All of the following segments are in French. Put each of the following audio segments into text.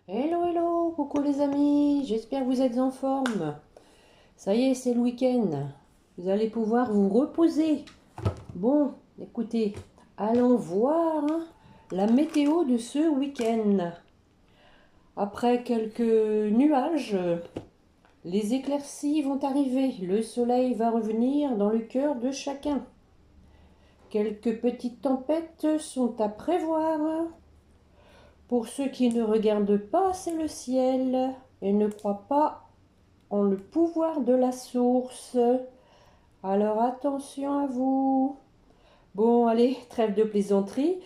Hello, hello, coucou les amis, j'espère que vous êtes en forme. Ça y est, c'est le week-end. Vous allez pouvoir vous reposer. Bon, écoutez, allons voir la météo de ce week-end. Après quelques nuages, les éclaircies vont arriver. Le soleil va revenir dans le cœur de chacun. Quelques petites tempêtes sont à prévoir. Pour ceux qui ne regardent pas, c'est le ciel et ne croient pas en le pouvoir de la source. Alors attention à vous. Bon, allez, trêve de plaisanterie.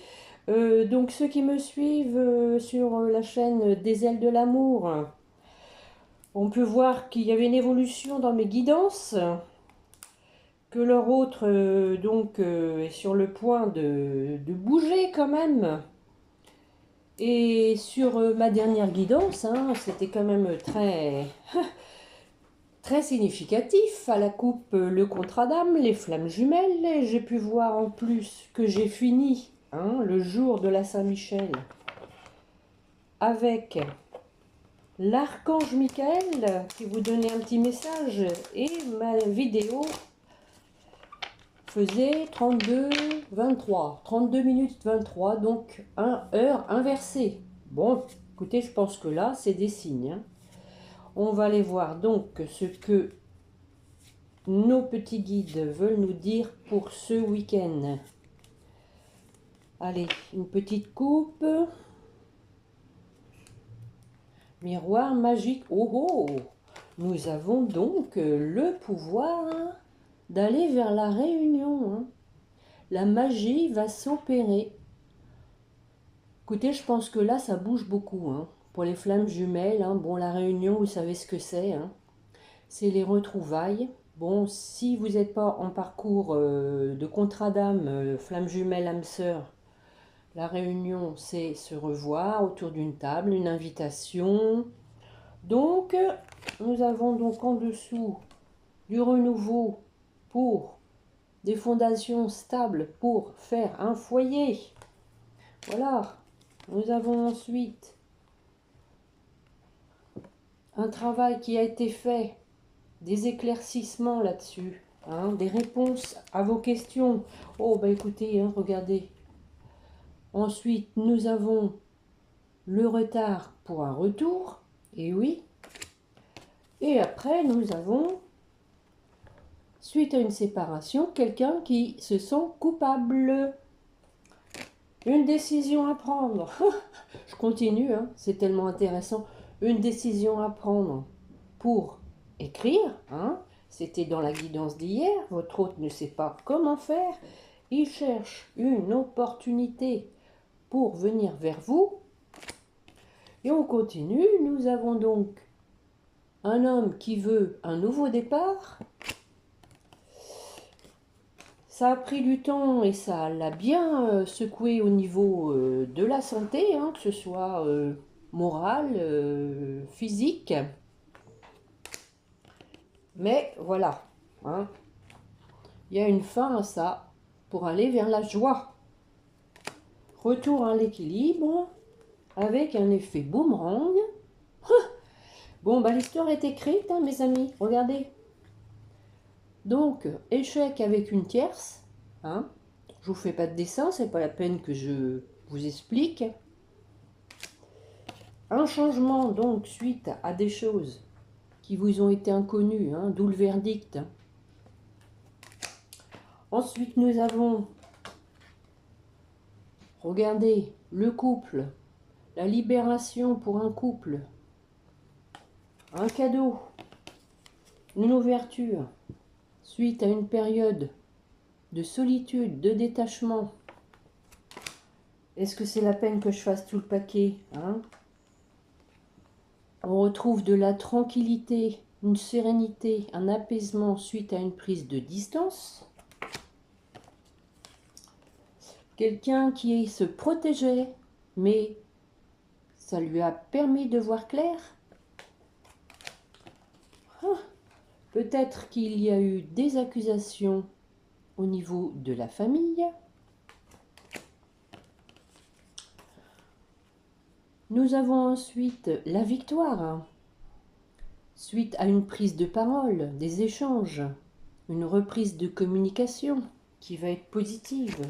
Donc ceux qui me suivent sur la chaîne des ailes de l'amour, on peut voir qu'il y avait une évolution dans mes guidances, que leur autre est sur le point de bouger quand même. Et sur ma dernière guidance, c'était quand même très significatif. À la coupe, le contrat d'âme, les flammes jumelles. Et j'ai pu voir en plus que j'ai fini le jour de la Saint-Michel avec l'archange Michael qui vous donnait un petit message. Et ma vidéo faisait 32 minutes 23, donc 1 heure inversée. Bon, écoutez, je pense que là, c'est des signes. On va aller voir donc ce que nos petits guides veulent nous dire pour ce week-end. Allez, une petite coupe. Miroir magique. Oh oh! Nous avons donc le pouvoir d'aller vers la réunion. La magie va s'opérer. Écoutez, je pense que là, ça bouge beaucoup. Pour les flammes jumelles, bon, la réunion, vous savez ce que c'est. C'est les retrouvailles. Bon, si vous n'êtes pas en parcours de contrat d'âme, flamme jumelle, âme sœur, la réunion, c'est se revoir autour d'une table, une invitation. Donc, nous avons donc en dessous du renouveau pour des fondations stables pour faire un foyer. Voilà. Nous avons ensuite un travail qui a été fait, des éclaircissements là-dessus, des réponses à vos questions. Oh, bah écoutez, regardez. Ensuite, nous avons le retard pour un retour, et oui. Et après, nous avons, suite à une séparation, quelqu'un qui se sent coupable. Une décision à prendre. Je continue, c'est tellement intéressant. Une décision à prendre pour écrire. C'était dans la guidance d'hier. Votre hôte ne sait pas comment faire. Il cherche une opportunité pour venir vers vous. Et on continue. Nous avons donc un homme qui veut un nouveau départ. Ça a pris du temps et ça l'a bien secoué au niveau de la santé, que ce soit morale, physique. Mais voilà, il y a une fin à ça pour aller vers la joie. Retour à l'équilibre avec un effet boomerang. Bon, bah l'histoire est écrite, mes amis, regardez. Donc, échec avec une tierce. Je vous fais pas de dessin, c'est pas la peine que je vous explique. Un changement donc suite à des choses qui vous ont été inconnues, d'où le verdict. Ensuite, nous avons, regardez, le couple, la libération pour un couple, un cadeau, une ouverture, suite à une période de solitude, de détachement. Est-ce que c'est la peine que je fasse tout le paquet, On retrouve de la tranquillité, une sérénité, un apaisement suite à une prise de distance. Quelqu'un qui se protégeait, mais ça lui a permis de voir clair. Peut-être qu'il y a eu des accusations au niveau de la famille. Nous avons ensuite la victoire, suite à une prise de parole, des échanges, une reprise de communication qui va être positive.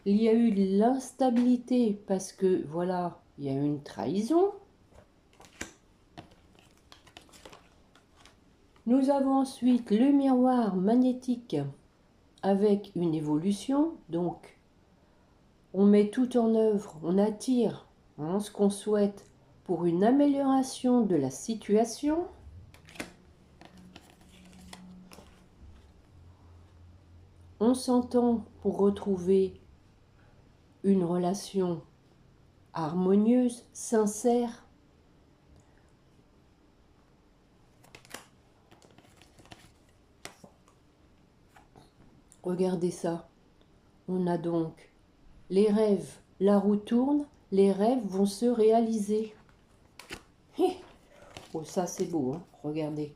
Il y a eu de l'instabilité parce que, voilà, il y a eu une trahison. Nous avons ensuite le miroir magnétique avec une évolution. Donc, on met tout en œuvre, on attire ce qu'on souhaite pour une amélioration de la situation. On s'entend pour retrouver une relation harmonieuse, sincère. Regardez ça. On a donc les rêves. La roue tourne, les rêves vont se réaliser. Oh, ça c'est beau, hein. Regardez.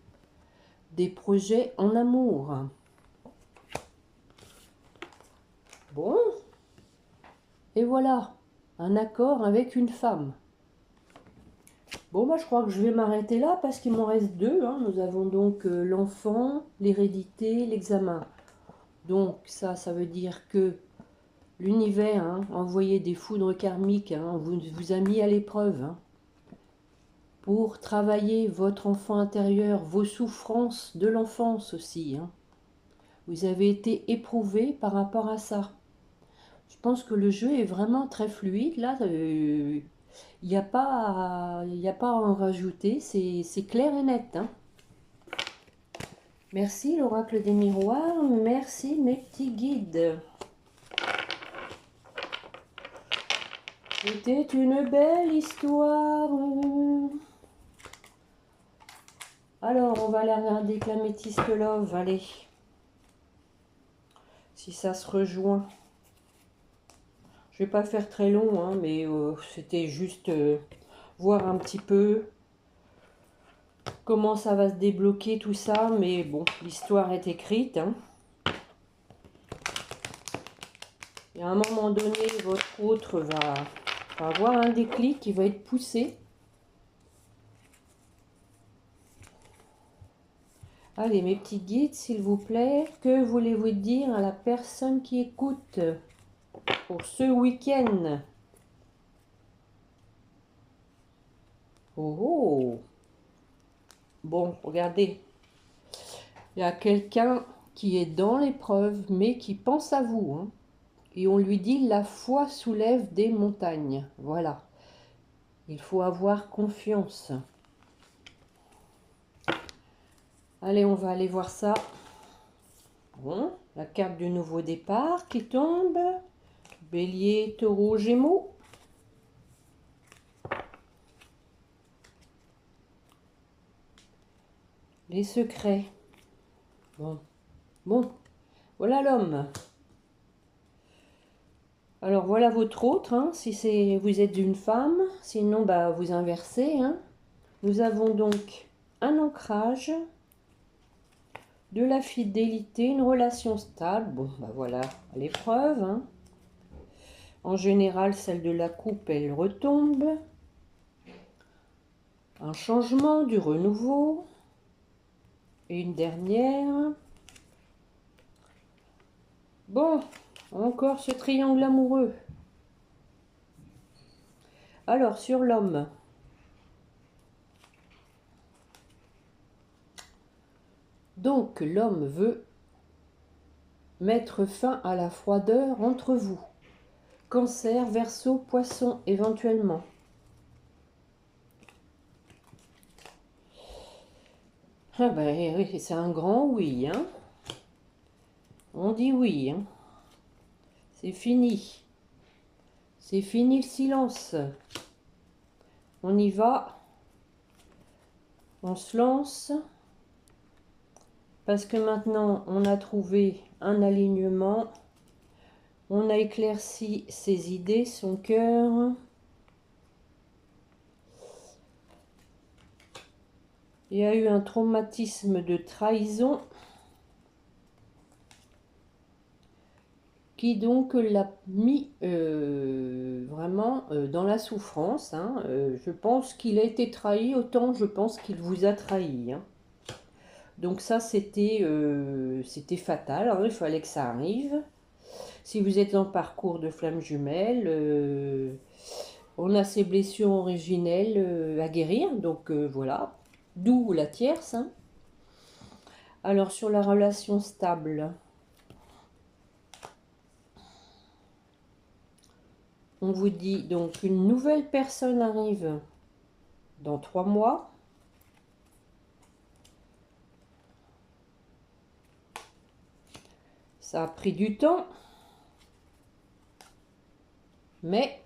Des projets en amour. Bon. Et voilà, un accord avec une femme. Bon, bah, je crois que je vais m'arrêter là parce qu'il m'en reste deux. Hein. Nous avons donc l'enfant, l'hérédité, l'examen. Donc ça veut dire que l'univers, envoyé des foudres karmiques, vous a mis à l'épreuve. Pour travailler votre enfant intérieur, vos souffrances de l'enfance aussi. Vous avez été éprouvé par rapport à ça. Je pense que le jeu est vraiment très fluide. Là, il n'y a pas à en rajouter. C'est clair et net. Merci l'oracle des miroirs. Merci mes petits guides. C'était une belle histoire. Alors, on va aller regarder que la métiste love. Allez. Si ça se rejoint. Je vais pas faire très long, mais c'était juste voir un petit peu comment ça va se débloquer tout ça. Mais bon, l'histoire est écrite. Et à un moment donné, votre autre va avoir un déclic qui va être poussé. Allez, mes petits guides, s'il vous plaît, que voulez-vous dire à la personne qui écoute pour ce week-end? Oh, bon, regardez. Il y a quelqu'un qui est dans l'épreuve, mais qui pense à vous. Et on lui dit, la foi soulève des montagnes. Voilà. Il faut avoir confiance. Allez, on va aller voir ça. Bon, la carte du nouveau départ qui tombe. Bélier, taureau, gémeaux. Les secrets. Bon, voilà l'homme. Alors voilà votre autre, si vous êtes une femme, sinon bah, vous inversez. Nous avons donc un ancrage, de la fidélité, une relation stable. Bon, bah voilà, l'épreuve. En général, celle de la coupe, elle retombe. Un changement, du renouveau. Et une dernière. Bon, encore ce triangle amoureux. Alors, sur l'homme. Donc, l'homme veut mettre fin à la froideur entre vous. Cancer, Verseau, Poisson, éventuellement. Ah ben oui, c'est un grand oui. On dit oui. C'est fini. C'est fini le silence. On y va. On se lance. Parce que maintenant, on a trouvé un alignement. On a éclairci ses idées, son cœur. Il y a eu un traumatisme de trahison. qui donc l'a mis vraiment dans la souffrance. Hein. Je pense qu'il a été trahi autant je pense qu'il vous a trahi. Hein. Donc ça, c'était fatal, hein, il fallait que ça arrive. Si vous êtes en parcours de flamme jumelle, on a ces blessures originelles à guérir, donc voilà. D'où la tierce. Hein. Alors sur la relation stable, on vous dit donc une nouvelle personne arrive dans 3 mois. Ça a pris du temps. Mais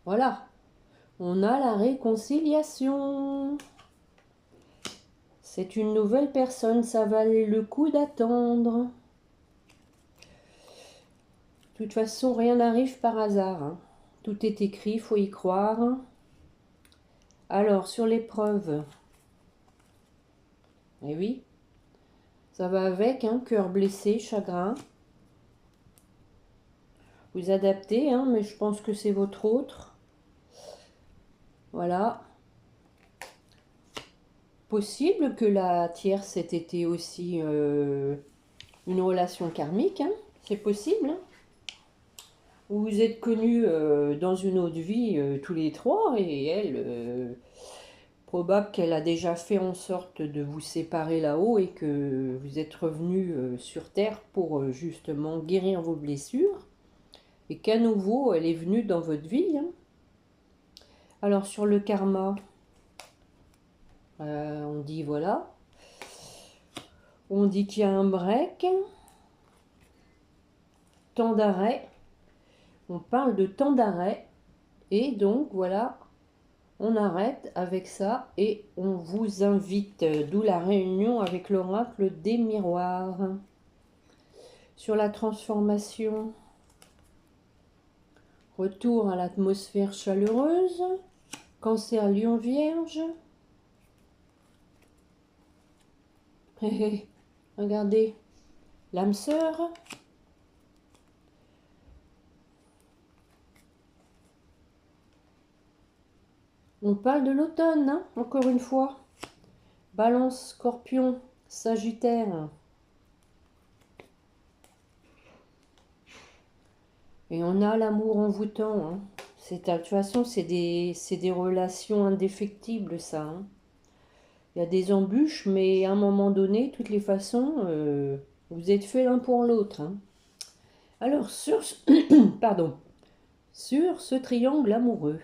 voilà, on a la réconciliation. C'est une nouvelle personne, ça valait le coup d'attendre. De toute façon, rien n'arrive par hasard. Hein. Tout est écrit, il faut y croire. Alors, sur l'épreuve, eh oui, ça va avec, hein, cœur blessé, chagrin. Vous adaptez, hein, mais je pense que c'est votre autre. Voilà. Possible que la tierce ait été aussi une relation karmique, hein, c'est possible. Hein. Vous vous êtes connus dans une autre vie tous les trois et elle, probable qu'elle a déjà fait en sorte de vous séparer là-haut et que vous êtes revenus sur Terre pour justement guérir vos blessures et qu'à nouveau elle est venue dans votre vie. Hein. Alors sur le karma, on dit voilà, on dit qu'il y a un break, temps d'arrêt, on parle de temps d'arrêt et donc voilà, on arrête avec ça et on vous invite, d'où la réunion avec l'oracle des miroirs. Sur la transformation, retour à l'atmosphère chaleureuse, Cancer, Lion, Vierge. Regardez, l'âme sœur. On parle de l'automne, hein, encore une fois. Balance, Scorpion, Sagittaire. Et on a l'amour envoûtant. Hein. De toute façon, c'est des relations indéfectibles, ça. Hein. Il y a des embûches, mais à un moment donné, toutes les façons, vous êtes fait l'un pour l'autre. Hein. Alors, pardon, sur ce triangle amoureux,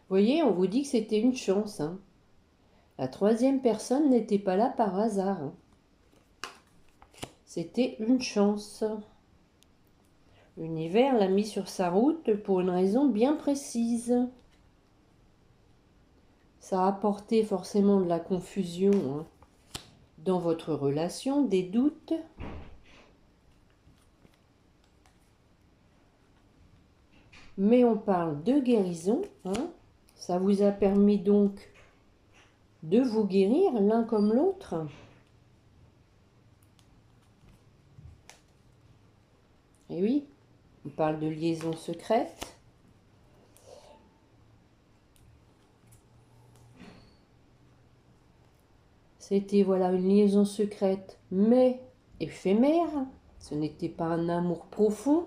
vous voyez, on vous dit que c'était une chance. Hein. La troisième personne n'était pas là par hasard. Hein. C'était une chance. L'univers l'a mis sur sa route pour une raison bien précise. Ça a apporté forcément de la confusion hein, dans votre relation, des doutes. Mais on parle de guérison. Hein. Ça vous a permis donc de vous guérir l'un comme l'autre. Et oui, on parle de liaison secrète. C'était voilà une liaison secrète, mais éphémère. Ce n'était pas un amour profond.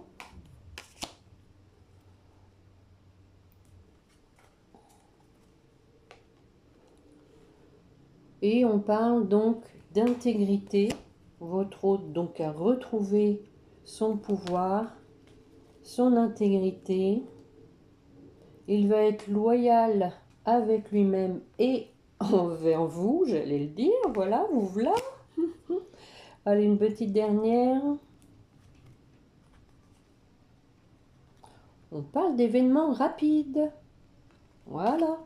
Et on parle donc d'intégrité. Votre hôte donc a retrouvé son pouvoir, son intégrité. Il va être loyal avec lui-même et envers vous, j'allais le dire. Voilà, vous voilà. Allez, une petite dernière. On parle d'événements rapides. Voilà.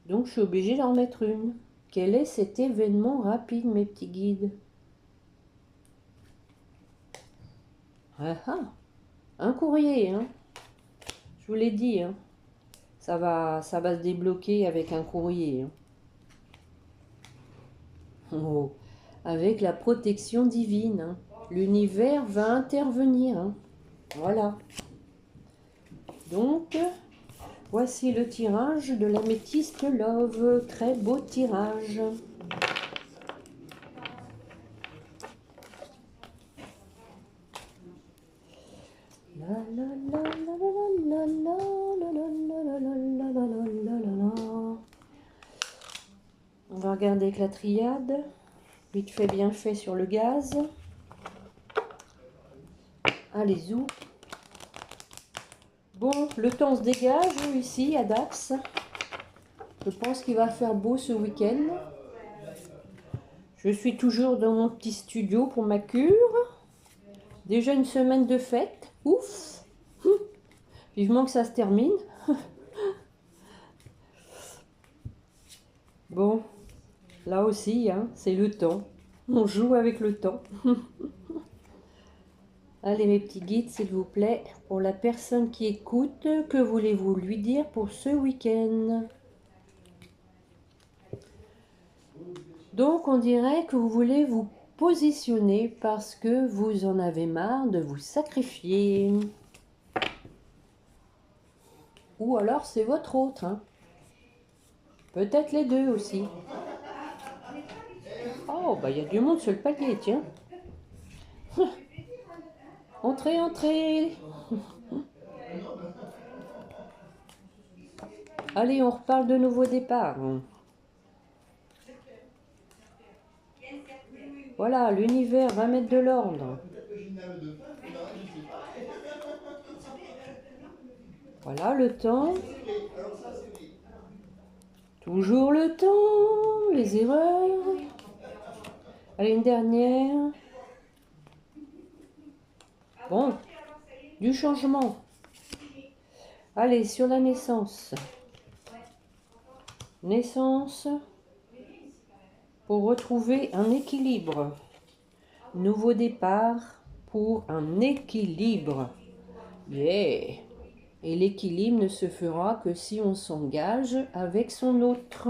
Donc, je suis obligée d'en mettre une. Quel est cet événement rapide, mes petits guides? Ah ah, un courrier, hein. Je vous l'ai dit, hein. Ça va se débloquer avec un courrier. Hein. Oh. avec la protection divine. Hein. L'univers va intervenir. Hein. Voilà. Donc, voici le tirage de l'améthyste Love. Très beau tirage. On va regarder avec la triade. Vite fait, bien fait sur le gaz. Allez, zou. Bon, le temps se dégage ici à Dax. Je pense qu'il va faire beau ce week-end. Je suis toujours dans mon petit studio pour ma cure. Déjà une semaine de fête. Ouf! Vivement que ça se termine. Bon, là aussi, hein, c'est le temps. On joue avec le temps. Allez mes petits guides, s'il vous plaît, pour la personne qui écoute, que voulez-vous lui dire pour ce week-end? Donc on dirait que vous voulez vous positionner parce que vous en avez marre de vous sacrifier. Ou alors c'est votre autre. Hein. Peut-être les deux aussi. Oh, bah il y a du monde sur le palier, tiens. Entrez, entrez. Allez, on reparle de nouveau départ. Voilà, l'univers va mettre de l'ordre. Voilà le temps. Toujours le temps, les erreurs. Allez, une dernière. Bon, du changement. Allez, sur la naissance. Naissance pour retrouver un équilibre. Nouveau départ pour un équilibre. Yeah! Et l'équilibre ne se fera que si on s'engage avec son autre.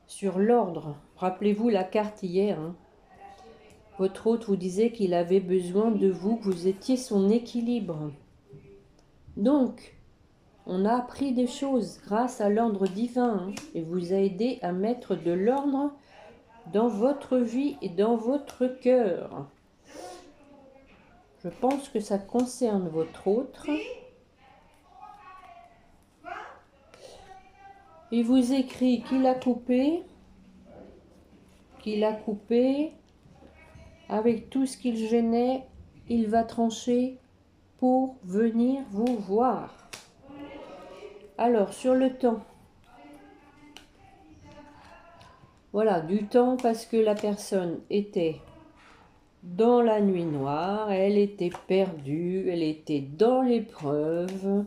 Sur l'ordre, rappelez-vous la carte hier. Hein. Votre hôte vous disait qu'il avait besoin de vous, que vous étiez son équilibre. Donc, on a appris des choses grâce à l'ordre divin hein, et vous a aidé à mettre de l'ordre dans votre vie et dans votre cœur. Je pense que ça concerne votre autre. Il vous écrit qu'il a coupé, avec tout ce qu'il gênait, il va trancher pour venir vous voir. Alors, sur le temps. Voilà, du temps parce que la personne était dans la nuit noire, elle était perdue, elle était dans l'épreuve,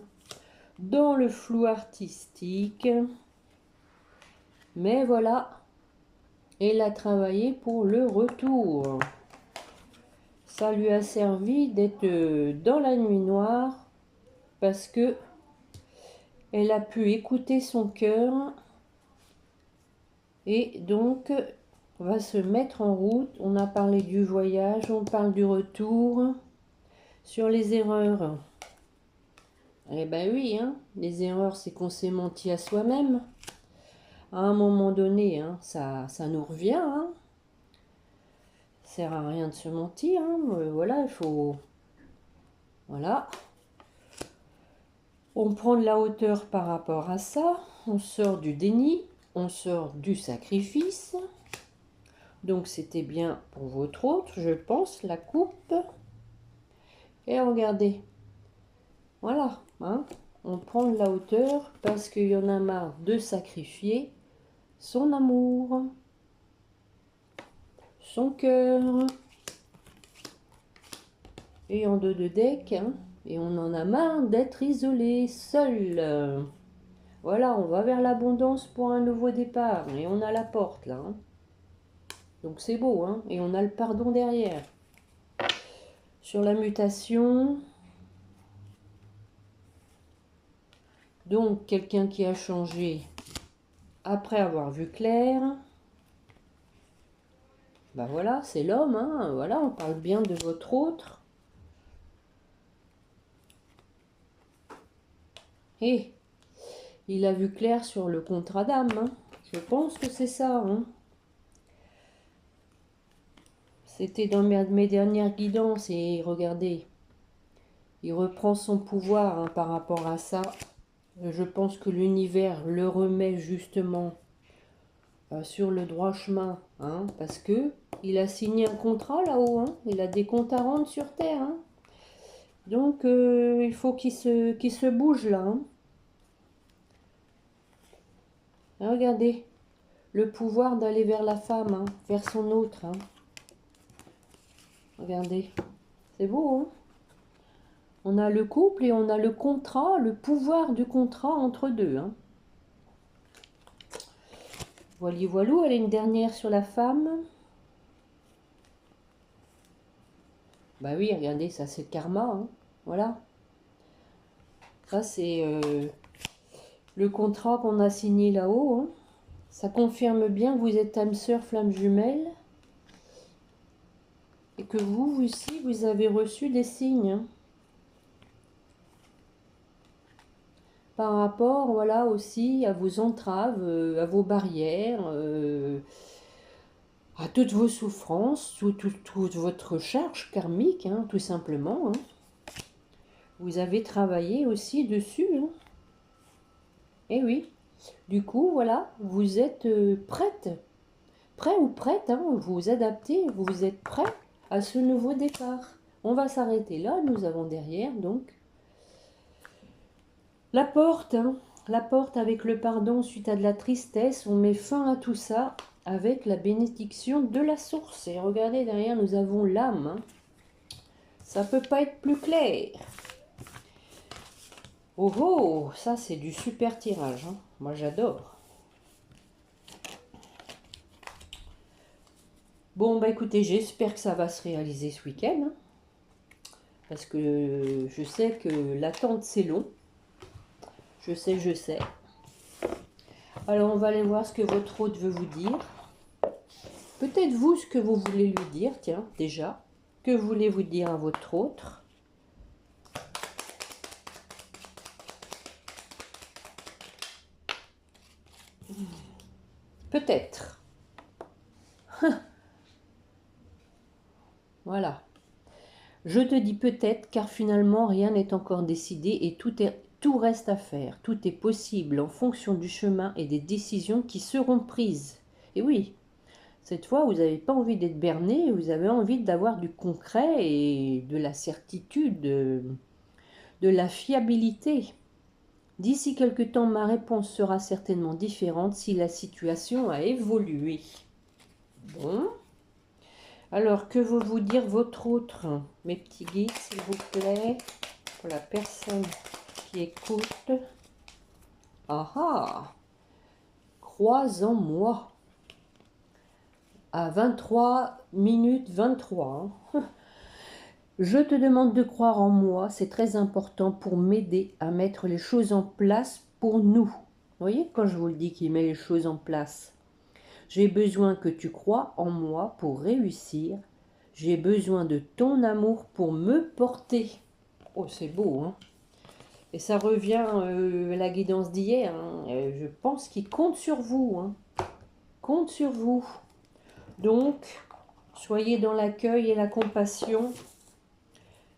dans le flou artistique. Mais voilà, elle a travaillé pour le retour. Ça lui a servi d'être dans la nuit noire parce que elle a pu écouter son cœur et donc va se mettre en route. On a parlé du voyage, on parle du retour. Sur les erreurs, eh ben oui, hein, les erreurs, c'est qu'on s'est menti à soi-même. À un moment donné, hein, ça nous revient. Hein. Ça sert à rien de se mentir. Hein. Voilà, il faut... Voilà. On prend de la hauteur par rapport à ça. On sort du déni. On sort du sacrifice. Donc c'était bien pour votre autre, je pense, la coupe. Et regardez. Voilà. Hein. On prend de la hauteur parce qu'il y en a marre de sacrifier son amour, son cœur. Et en 2 de deck, hein, et on en a marre d'être isolé, seul. Voilà, on va vers l'abondance pour un nouveau départ. Et on a la porte là. Hein. Donc c'est beau, hein, et on a le pardon derrière. Sur la mutation, donc quelqu'un qui a changé après avoir vu clair. Bah voilà, c'est l'homme, hein. Voilà, on parle bien de votre autre. Et il a vu clair sur le contrat d'âme, hein. Je pense que c'est ça, hein. C'était dans mes dernières guidances et regardez, il reprend son pouvoir, hein, par rapport à ça. Je pense que l'univers le remet justement sur le droit chemin, hein, parce que il a signé un contrat là-haut, hein. Il a des comptes à rendre sur Terre, hein. Donc il faut qu'il se bouge là, hein. Regardez, le pouvoir d'aller vers la femme, hein, vers son autre, hein. Regardez, c'est beau, hein. On a le couple et on a le contrat, le pouvoir du contrat entre deux, hein. Voili voilou, elle est une dernière sur la femme. Bah oui, regardez, ça c'est le karma, hein. Voilà. Ça c'est le contrat qu'on a signé là-haut, hein. Ça confirme bien que vous êtes âme sœur, flamme jumelle. Et que vous aussi, vous avez reçu des signes, hein, par rapport, voilà, aussi à vos entraves, à vos barrières, à toutes vos souffrances, toute votre charge karmique, hein, tout simplement, hein. Vous avez travaillé aussi dessus, hein. Et oui, du coup, voilà, vous êtes prêt ou prête, hein, vous vous adaptez, vous êtes prêt à ce nouveau départ. On va s'arrêter là, nous avons derrière, donc, la porte, hein, la porte avec le pardon suite à de la tristesse. On met fin à tout ça avec la bénédiction de la source. Et regardez, derrière, nous avons l'âme, hein. Ça peut pas être plus clair. Oh oh, ça c'est du super tirage, hein. Moi j'adore. Bon bah écoutez, j'espère que ça va se réaliser ce week-end, hein, parce que je sais que l'attente c'est long. Je sais. Alors on va aller voir ce que votre hôte veut vous dire. Peut-être vous ce que vous voulez lui dire, tiens, déjà. Que voulez-vous dire à votre autre? Peut-être. Voilà. Je te dis peut-être car finalement rien n'est encore décidé et tout reste à faire. Tout est possible en fonction du chemin et des décisions qui seront prises. Et oui, cette fois, vous n'avez pas envie d'être berné, vous avez envie d'avoir du concret et de la certitude, de la fiabilité. D'ici quelque temps, ma réponse sera certainement différente si la situation a évolué. Bon. Alors, que veut vous dire votre autre, mes petits guides, s'il vous plaît, pour la personne qui écoute. Ah ah! Crois en moi. À 23 minutes 23. Hein. Je te demande de croire en moi, c'est très important pour m'aider à mettre les choses en place pour nous. Vous voyez, quand je vous le dis qu'il met les choses en place. J'ai besoin que tu crois en moi pour réussir. J'ai besoin de ton amour pour me porter. Oh, c'est beau, hein? Et ça revient à la guidance d'hier, hein. Je pense qu'il compte sur vous, hein. Compte sur vous. Donc, soyez dans l'accueil et la compassion.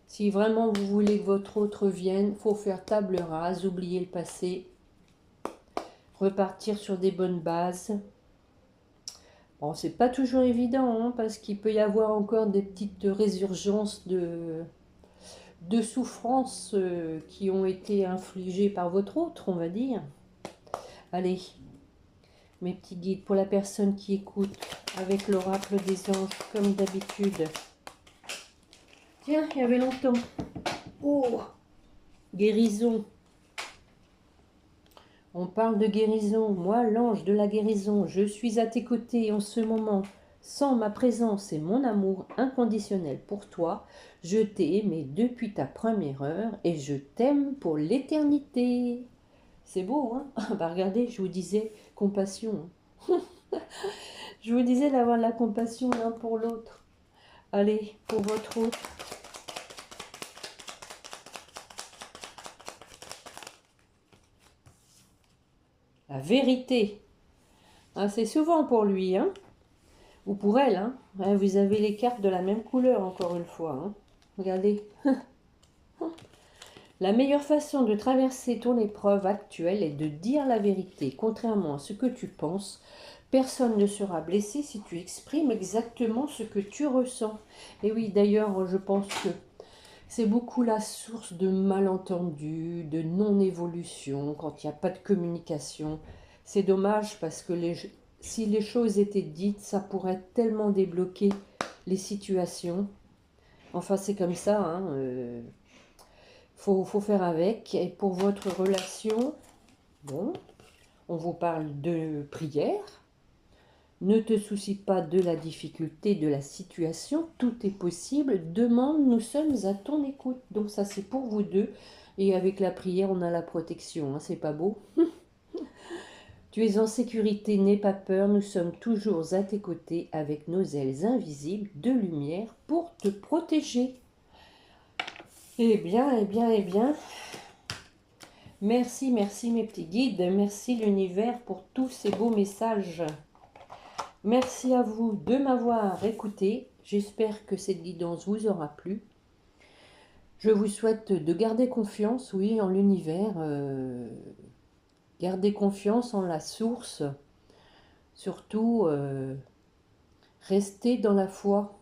Si vraiment vous voulez que votre autre vienne, il faut faire table rase, oublier le passé, repartir sur des bonnes bases. Bon, c'est pas toujours évident, hein, parce qu'il peut y avoir encore des petites résurgences de souffrances qui ont été infligées par votre autre, on va dire. Allez, mes petits guides, pour la personne qui écoute, avec l'oracle des anges, comme d'habitude. Tiens, il y avait longtemps. Oh, guérison. On parle de guérison. Moi, l'ange de la guérison, je suis à tes côtés en ce moment. Sans ma présence et mon amour inconditionnel pour toi, je t'ai aimé depuis ta première heure et je t'aime pour l'éternité. C'est beau, hein? Bah regardez, je vous disais compassion. Je vous disais d'avoir de la compassion l'un pour l'autre. Allez, pour votre autre. La vérité. Ah, c'est souvent pour lui, hein. Ou pour elle, hein. Ouais, vous avez les cartes de la même couleur, encore une fois. Hein. Regardez. La meilleure façon de traverser ton épreuve actuelle est de dire la vérité. Contrairement à ce que tu penses, personne ne sera blessé si tu exprimes exactement ce que tu ressens. Et oui, d'ailleurs, je pense que c'est beaucoup la source de malentendus, de non-évolution, quand il n'y a pas de communication. C'est dommage parce que si les choses étaient dites, ça pourrait tellement débloquer les situations. Enfin, c'est comme ça, hein. Faut faire avec. Et pour votre relation, bon, on vous parle de prière. Ne te soucie pas de la difficulté de la situation, tout est possible. Demande, nous sommes à ton écoute. Donc ça c'est pour vous deux. Et avec la prière, on a la protection, hein, c'est pas beau? Tu es en sécurité, n'aie pas peur, nous sommes toujours à tes côtés avec nos ailes invisibles de lumière pour te protéger. Eh bien, eh bien, eh bien. Merci, merci mes petits guides, merci l'univers pour tous ces beaux messages. Merci à vous de m'avoir écouté. J'espère que cette guidance vous aura plu. Je vous souhaite de garder confiance, oui, en l'univers. Garder confiance en la source. Surtout, rester dans la foi.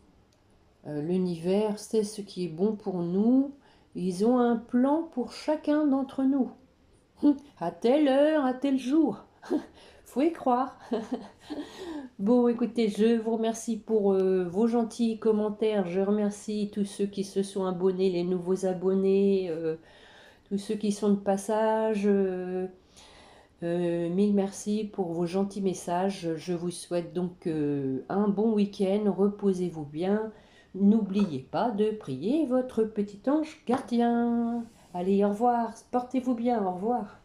L'univers sait ce qui est bon pour nous. Ils ont un plan pour chacun d'entre nous. À telle heure, à tel jour. Faut y croire. Bon, écoutez, je vous remercie pour vos gentils commentaires. Je remercie tous ceux qui se sont abonnés, les nouveaux abonnés, tous ceux qui sont de passage. Mille merci pour vos gentils messages. Je vous souhaite donc un bon week-end. Reposez-vous bien. N'oubliez pas de prier votre petit ange gardien. Allez, au revoir. Portez-vous bien. Au revoir.